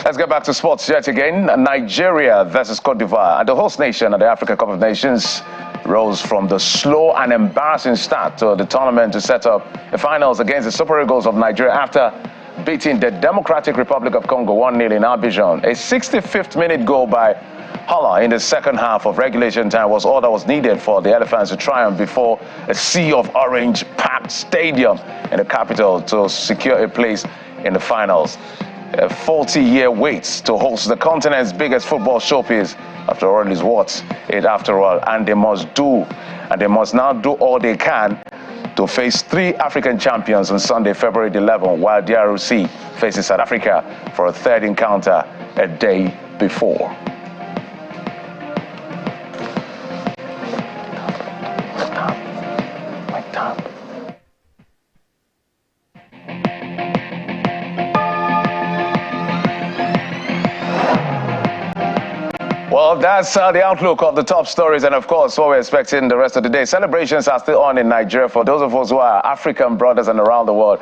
Let's get back to sports yet again. Nigeria versus Cote d'Ivoire. And the host nation at the Africa Cup of Nations rose from the slow and embarrassing start to the tournament to set up the finals against the Super Eagles of Nigeria after beating the Democratic Republic of Congo 1-0 in Abidjan. A 65th minute goal by Hala in the second half of regulation time was all that was needed for the Elephants to triumph before a sea of orange-packed stadium in the capital to secure a place in the finals. A 40-year wait to host the continent's biggest football showpiece. After all, is what it after all, and they must now do all they can to face 3 African champions on Sunday, February 11th, while DRC faces South Africa for a third encounter a day before. Well, that's the outlook of the top stories and, of course, what we're expecting the rest of the day. Celebrations are still on in Nigeria for those of us who are African brothers and around the world.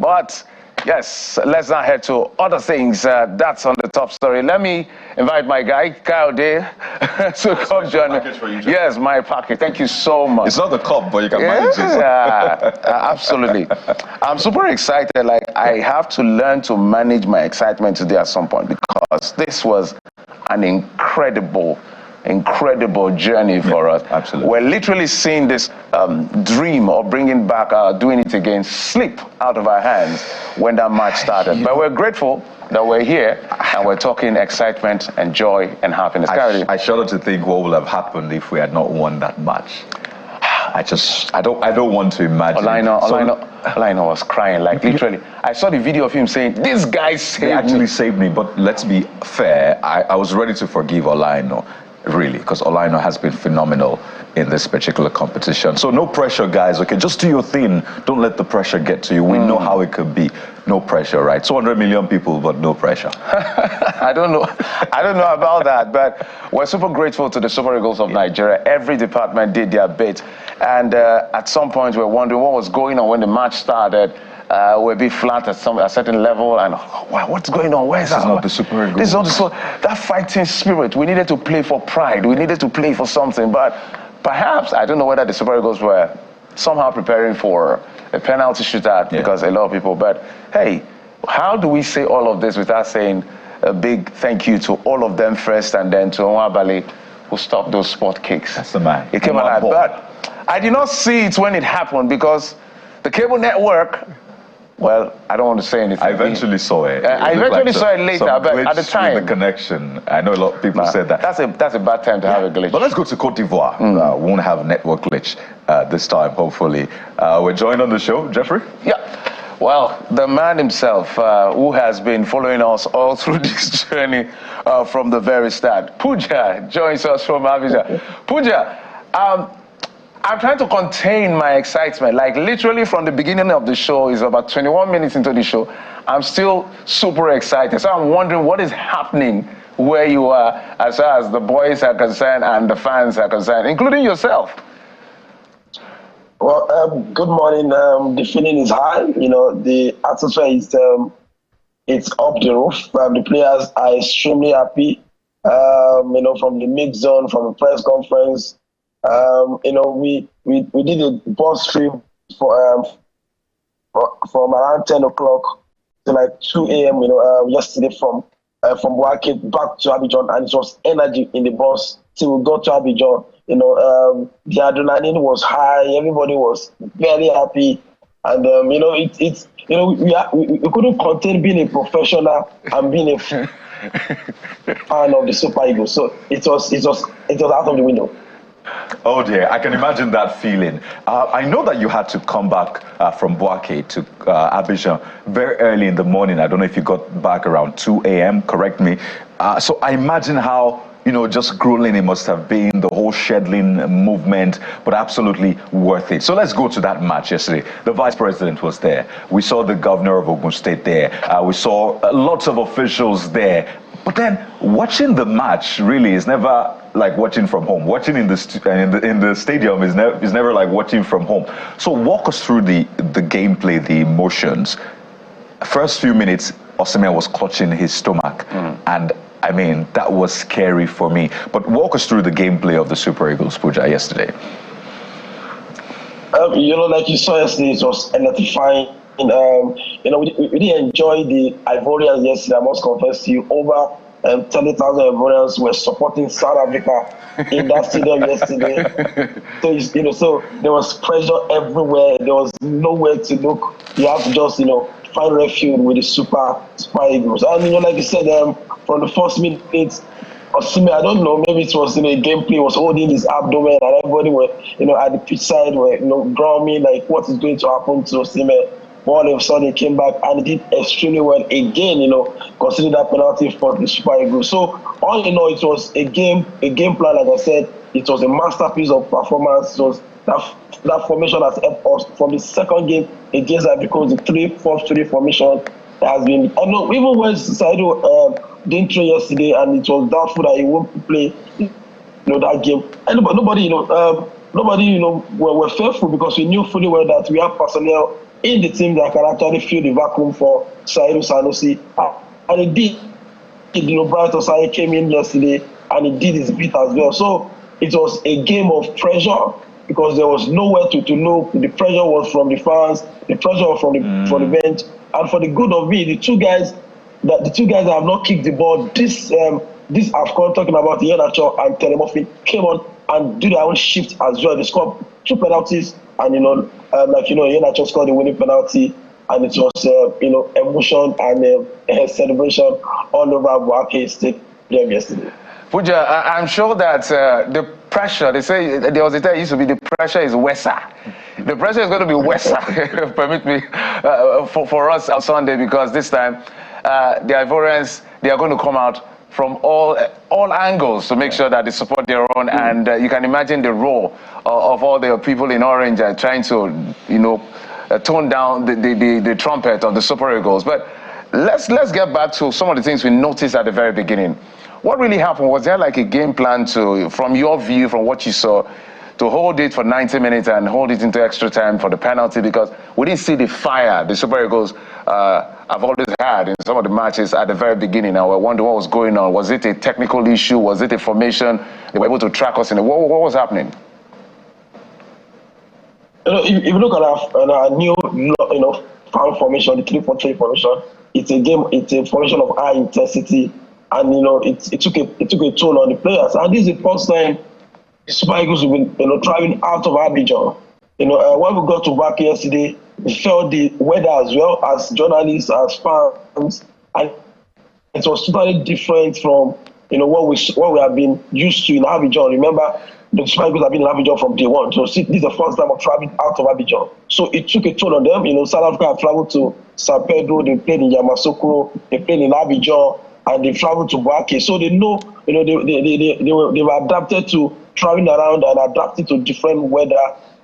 But, yes, let's now head to other things. That's on the top story. Let me invite my guy, Kyle Day, to come join me. Yes, my package. Thank you so much. It's not the cup, but you can manage it. Yeah, absolutely. I'm super excited. Like, I have to learn to manage my excitement today at some point because this was an incredible journey for us. Absolutely. We're literally seeing this dream of bringing back doing it again slip out of our hands when that match started. But we're grateful that we're here and we're talking excitement and joy and happiness. I shudder to think what would have happened if we had not won that match. I don't want to imagine. Olaino was crying, like literally. I saw the video of him saying, "This guy saved me." But let's be fair. I was ready to forgive Olaino, really, because Olaino has been phenomenal in this particular competition. So no pressure, guys. Okay, just do your thing. Don't let the pressure get to you. We know how it could be. No pressure, right? 200 million people, but no pressure. I don't know about that, but we're super grateful to the Super Eagles of Nigeria. Every department did their bit. And at some point, we're wondering what was going on when the match started. We'll be flat at a certain level, and wow, what's going on? Where is that? This is not the Super Eagles. This is not the that fighting spirit. We needed to play for pride. We needed to play for something. But perhaps, I don't know whether the Super Eagles were somehow preparing for a penalty shootout because a lot of people. But hey, how do we say all of this without saying a big thank you to all of them first, and then to Nwabali, who stopped those spot kicks? That's the man. It came alive. But I did not see it when it happened because the cable network. Well, I don't want to say anything. I eventually saw it. I eventually saw it later, but at the time, the connection. I know a lot of people said that. That's a bad time to have a glitch. But let's go to Cote d'Ivoire. We won't have a network glitch this time, hopefully. We're joined on the show, Jeffrey. Yeah. Well, the man himself, who has been following us all through this journey from the very start, Pooja, joins us from Abidjan. Pooja, I'm trying to contain my excitement. Like literally from the beginning of the show, is about 21 minutes into the show, I'm still super excited. So I'm wondering what is happening where you are as far as the boys are concerned and the fans are concerned, including yourself. Well, good morning. The feeling is high. You know, the atmosphere is it's up the roof. The players are extremely happy. You know, from the mix zone, from the press conference. You know, we did a bus trip from around 10 o'clock to like 2 a.m. You know, yesterday from Bouaké back to Abidjan, and it was energy in the bus till we got to Abidjan. You know, the adrenaline was high. Everybody was very happy, and you know, it's you know, we couldn't contain being a professional and being a fan of the Super Eagles. So it was out of the window. Oh dear, I can imagine that feeling. I know that you had to come back from Bouaké to Abidjan very early in the morning. I don't know if you got back around 2 a.m., correct me. So I imagine how, you know, just grueling it must have been, the whole scheduling movement, but absolutely worth it. So let's go to that match yesterday. The vice president was there. We saw the governor of Ogun State there. We saw lots of officials there. But then watching the match really is never like watching from home. Watching in the stadium is never like watching from home. So walk us through the gameplay, the emotions. First few minutes, Osimhen was clutching his stomach. And I mean, that was scary for me. But walk us through the gameplay of the Super Eagles, Pooja, yesterday. Like you saw yesterday, it was electrifying. We really enjoyed the Ivorians yesterday, I must confess to you. Over 30,000 Ivorians were supporting South Africa in that stadium yesterday. So, so there was pressure everywhere. There was nowhere to look. You have to just, find refuge with the Super Eagles. And, like you said, from the first minute, Osimhen, I don't know, maybe it was gameplay, was holding his abdomen, and everybody were, at the pitch side were, drumming, like, what is going to happen to Osimhen? All of a sudden, he came back and he did extremely well again, considering that penalty for the Super Eagles. So, all in all, it was a game plan, like I said, it was a masterpiece of performance. It was that formation has helped us from the second game against Ivory Coast, the 3-4-3 formation has been, I know, even when Saido didn't train yesterday, and it was doubtful that he won't play, that game. And nobody, were faithful, because we knew fully well that we have personnel in the team that can actually fill the vacuum for Saido Sanusi, and he did. Bright Osai came in yesterday, and he did his bit as well. So it was a game of pressure, because there was nowhere to look. The pressure was from the fans, the pressure was from the bench, and for the good of me, the two guys that have not kicked the ball this AFCON, talking about Iheanacho and Telemorphin, came on and do their own shift as well. They scored 2 penalties, and Iheanacho scored the winning penalty, and it was emotion and celebration all over Buake Stadium yesterday. Pooja, I'm sure that the pressure, they say, there was a time it used to be the pressure is worser. The pressure is going to be worser, permit me, for us on Sunday, because this time the Ivorians, they are going to come out from all angles to make sure that they support their own. And you can imagine the roar of all the people in orange trying to, tone down the trumpet of the Super Eagles. But let's get back to some of the things we noticed at the very beginning. What really happened? Was there like a game plan from your view, from what you saw, to hold it for 90 minutes and hold it into extra time for the penalty? Because we didn't see the fire the Super Eagles have always had in some of the matches at the very beginning. And we're wondering what was going on. Was it a technical issue? Was it a formation? They were able to track us in it. What was happening? If you look at our new, foul formation, the 3-4-3 formation, it's a formation of high intensity. And it took a toll on the players. And this is the first time the Super Eagles have been traveling out of Abidjan. When we got to back yesterday, we felt the weather as well, as journalists, as fans, and it was totally different from what we have been used to in Abidjan. Remember, the Super Eagles have been in Abidjan from day one. So this is the first time of traveling out of Abidjan. So it took a toll on them. South Africa have traveled to San Pedro, they played in Yamoussoukro, they played in Abidjan, and they traveled to Buake. So they know, they were adapted to traveling around and adapted to different weather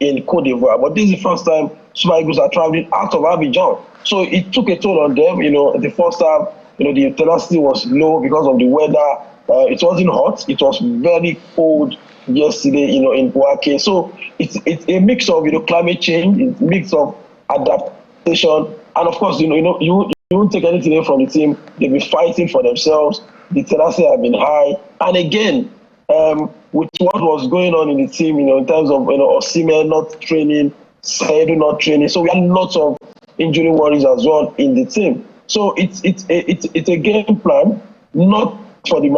in Côte d'Ivoire. But this is the first time Super Eagles are traveling out of Abidjan. So it took a toll on them. The first time, the intensity was low because of the weather. It wasn't hot. It was very cold yesterday, in Buake. So it's a mix of, climate change, it's a mix of adaptation, and of course, you won't take anything away from the team. They'll be fighting for themselves. The tenacity have been high. And again, with what was going on in the team, in terms of Osimhen not training, Saido not training, so we had lots of injury worries as well in the team. So it's a game plan, not for them,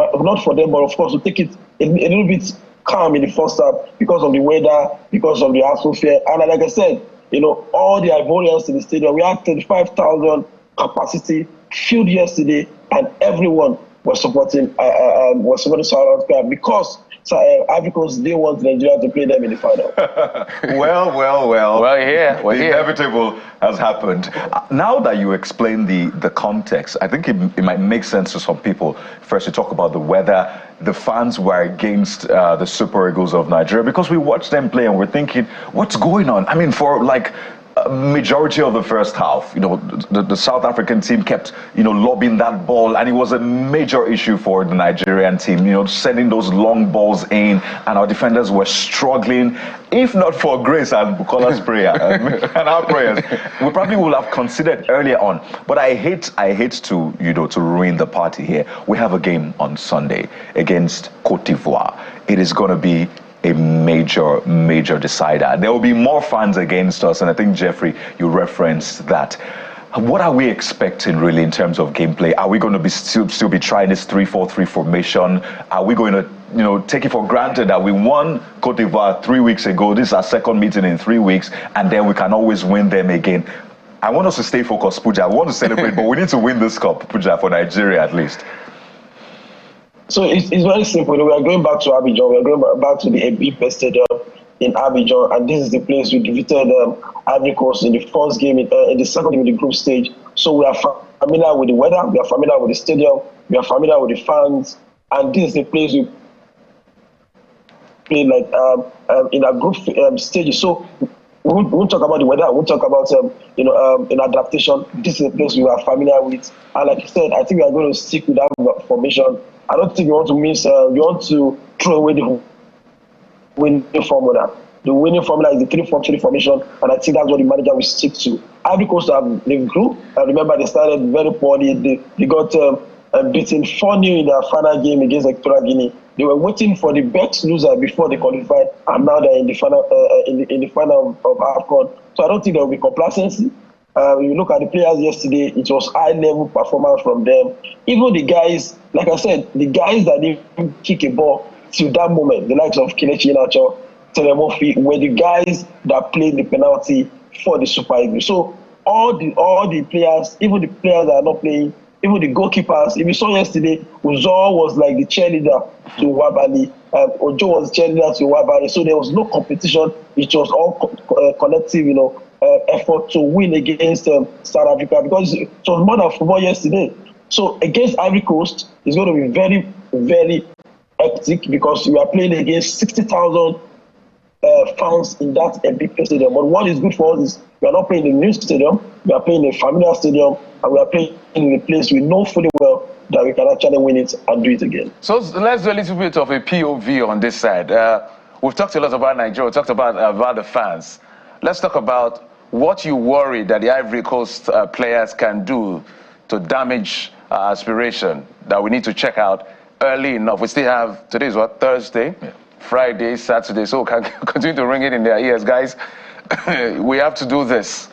but of course to take it a little bit calm in the first half because of the weather, because of the atmosphere, and like I said, all the Ivorians in the stadium, we had 35,000 capacity filled yesterday, and everyone was supporting South Africa because Ivory Coast, they want Nigeria to play them in the final. Well. Well, yeah. The inevitable has happened. Now that you explain the context, I think it might make sense to some people. First, to talk about the weather. The fans were against the Super Eagles of Nigeria because we watched them play and we're thinking, what's going on? I mean, for like majority of the first half, the South African team kept, lobbing that ball, and it was a major issue for the Nigerian team, sending those long balls in, and our defenders were struggling. If not for Grace and Bukola's prayer and our prayers, we probably would have considered earlier on. But I hate to, to ruin the party here. We have a game on Sunday against Cote d'Ivoire. It is going to be a major decider. There will be more fans against us, and I think, Jeffrey, you referenced that. What are we expecting really in terms of gameplay? Are we going to be still be trying this 3-4-3 formation? Are we going to take it for granted that we won Cote d'Ivoire 3 weeks ago? This is our second meeting in 3 weeks, and then we can always win them again. I want us to stay focused, Pooja. I want to celebrate, but we need to win this cup, Pooja, for Nigeria at least. So it's very simple. We are going back to Abidjan. We are going back to the Ivory Stadium in Abidjan, and this is the place we defeated Ivory Coast in the first game, in the second game in the group stage. So we are familiar with the weather, we are familiar with the stadium, we are familiar with the fans, and this is the place we play like in a group stage. So we won't talk about the weather. We'll talk about in adaptation. This is a place we are familiar with, and like you said, I think we are going to stick with that formation. I don't think we want to miss. We want to throw away the winning formula. The winning formula is the 3-4-3 formation, and I think that's what the manager will stick to. Ivory Coast the group. Remember, they started very poorly. They got beaten 4-0 in their final game against Equatorial Guinea. They were waiting for the best loser before they qualified, and now they're in the final in the final of AFCON. So I don't think there will be complacency. When you look at the players yesterday, it was high-level performance from them. Even the guys, like I said, the guys that didn't kick a ball till that moment, the likes of Kelechi Iheanacho, Telemofi, were the guys that played the penalty for the Super Eagles. So all the players, even the players that are not playing, even the goalkeepers, if you saw yesterday, Uzo was like the cheerleader to Wabali. Ojo was the cheerleader to Wabali. So there was no competition. It was all collective, effort to win against South Africa, because it was more than football yesterday. So against Ivory Coast, it's going to be very, very hectic, because we are playing against 60,000 fans in that big stadium. But what is good for us is we are not playing in a new stadium, we are playing in a familiar stadium, and we are playing in a place we know fully well that we can actually win it and do it again. So let's do a little bit of a POV on this side. We've talked a lot about Nigeria, we've talked about the fans. Let's talk about what you worry that the Ivory Coast players can do to damage aspiration that we need to check out early enough. We still have, today's what, Thursday, yeah. Friday, Saturday, so we can continue to ring it in their ears, guys. We have to do this.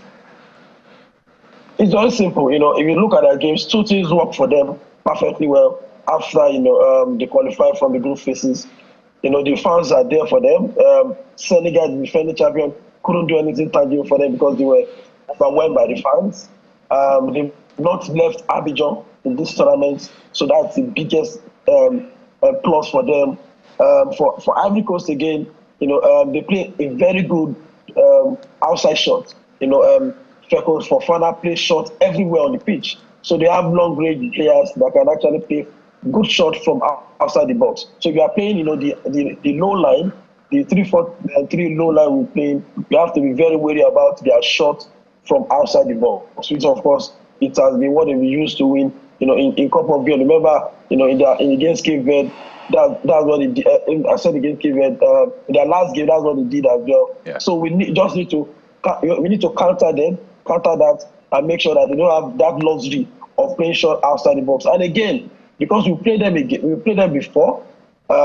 It's very simple. If you look at their games, two things work for them perfectly well after they qualified from the group phases. The fans are there for them. Senegal, the defending champion, couldn't do anything tangible for them because they were overwhelmed by the fans. They've not left Abidjan in this tournament, so that's the biggest plus for them. For Ivory Coast again, they play a very good outside shot. Freckles for Fana play shot everywhere on the pitch, so they have long range players that can actually play good shot from outside the box. So if you are playing, the low line, the 3-4-3 low line we're playing, you have to be very wary about their shot from outside the box, which of course it has been what we used to win. In Cup of Girl, remember, in against Cape Verde, that's what they did. I said against Cape Verde, in their last game, that's what they did as well. Yeah. So we need to counter that, and make sure that they don't have that luxury of playing shot outside the box. And again, because we played them before,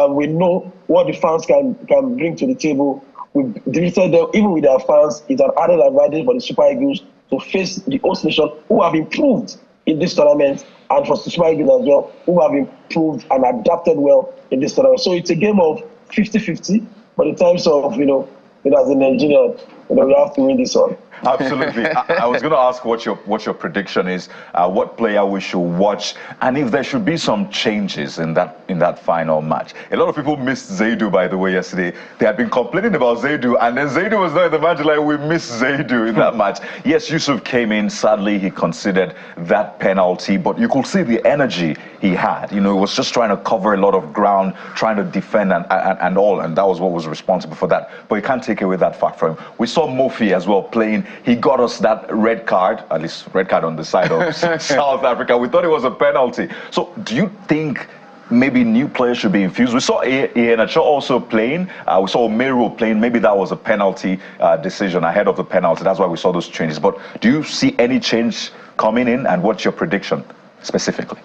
we know what the fans can bring to the table. We defeated them even with their fans. It's an added advantage for the Super Eagles to face the host nation, who have improved in this tournament, and for the Super Eagles as well, who have improved and adapted well in this tournament. So it's a game of 50-50, but in terms of, as a Nigerian, we have to win this one. Absolutely. I was going to ask what your prediction is, what player we should watch, and if there should be some changes in that final match. A lot of people missed Zaidu, by the way, yesterday. They had been complaining about Zaidu, and then Zaidu was not in the match. Like, we missed Zaidu in that match. Yes, Yusuf came in. Sadly, he considered that penalty, but you could see the energy he had. He was just trying to cover a lot of ground, trying to defend and all, and that was what was responsible for that. But you can't take away that fact from him. We saw saw Mofi as well playing. He got us that red card, at least red card on the side of South Africa. We thought it was a penalty. So do you think maybe new players should be infused? We saw Iheanacho also playing. We saw Meru playing. Maybe that was a penalty decision ahead of the penalty. That's why we saw those changes. But do you see any change coming in, and what's your prediction specifically?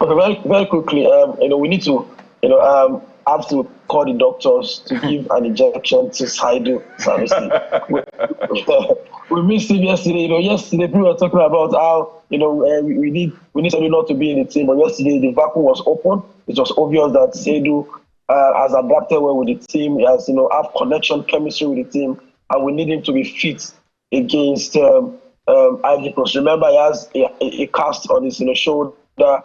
Okay, very, very quickly, we need to, have to call the doctors to give an injection to Saidu Sanusi. We missed him yesterday. Yesterday people were talking about how, we need Saidu not to be in the team. But yesterday the vacuum was open. It was obvious that Saidu has adapted well with the team. He has, have connection, chemistry with the team, and we need him to be fit against Ivory Coast. Remember, he has a cast on his shoulder.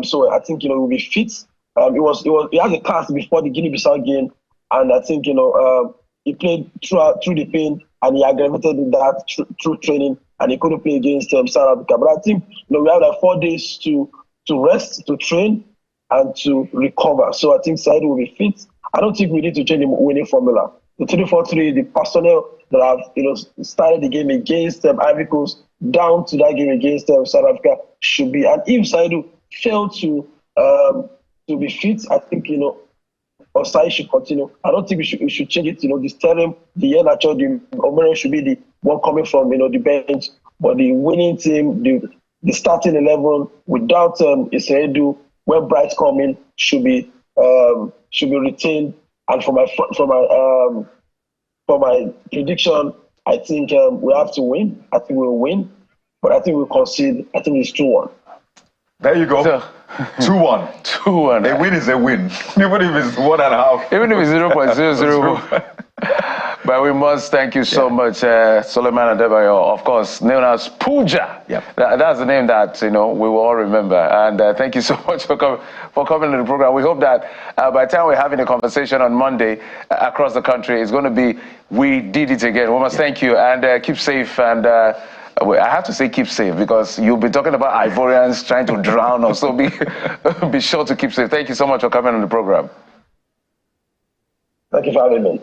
So I think, will be fit. He had a cast before the Guinea-Bissau game, and I think, he played through the pain, and he aggravated that through training, and he couldn't play against South Africa. But I think, we have like 4 days to rest, to train, and to recover. So I think Saidu will be fit. I don't think we need to change the winning formula. The 3-4-3, the personnel that have, started the game against Ivory Coast down to that game against South Africa should be. And if Saidu failed to be fit, I think, Osai should continue. I don't think we should change it. The Sterling, the Iheanacho, the Omero should be the one coming from, the bench. But the winning team, the starting 11 without Saidu, when Bright come in, should be retained. And for my prediction, I think we have to win. I think we'll win, but I think we'll concede. I think it's 2-1. There you go. 2-1. 2-1. A win is a win, even if it's 1.5. Even if it's 0.00. But we must thank you so much, Suleiman Adebayo, of course, known as Pooja. Yep. That's the name that, we will all remember. And thank you so much for coming to the program. We hope that by the time we're having a conversation on Monday across the country, it's going to be, we did it again. We must thank you, and keep safe. And I have to say keep safe, because you'll be talking about Ivorians trying to drown us. So be sure to keep safe. Thank you so much for coming on the program. Thank you for having me.